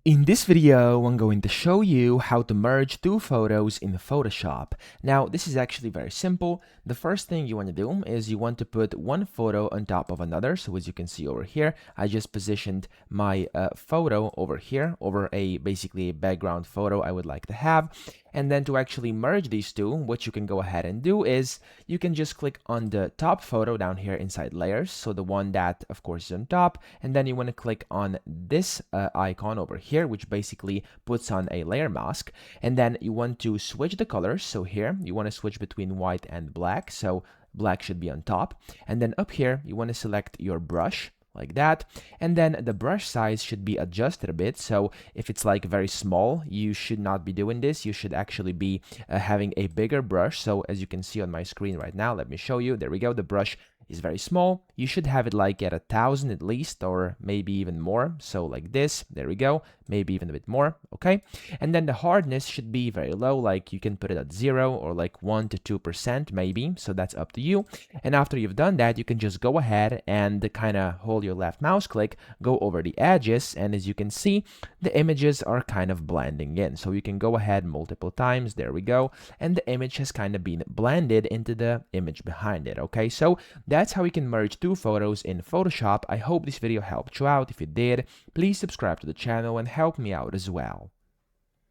In this video, I'm going to show you how to merge two photos in Photoshop. Now, this is actually very simple. The first thing you want to do is you want to put one photo on top of another. So as you can see over here, I just positioned my photo over here, over basically a background photo I would like to have. And then to actually merge these two, what you can go ahead and do is you can just click on the top photo down here inside layers. So the one that of course is on top, and then you want to click on this icon over here, which basically puts on a layer mask. And then you want to switch the colors. So here you want to switch between white and black. So black should be on top. And then up here, you want to select your brush like that, and then the brush size should be adjusted a bit. So if it's like very small, you should not be doing this. You should actually be having a bigger brush. So as you can see on my screen right now, let me show you. There we go. The brush is very small. You should have it like at 1,000 at least, or maybe even more. So like this, there we go, maybe even a bit more. Okay, and then the hardness should be very low, like you can put it at 0 or like 1 to 2% maybe. So that's up to you. And after you've done that, you can just go ahead and kind of hold your left mouse click, go over the edges, and as you can see, the images are kind of blending in. So you can go ahead multiple times, there we go, and the image has kind of been blended into the image behind it. Okay, so that's how we can merge two photos in Photoshop. I hope this video helped you out. If it did, please subscribe to the channel and help me out as well.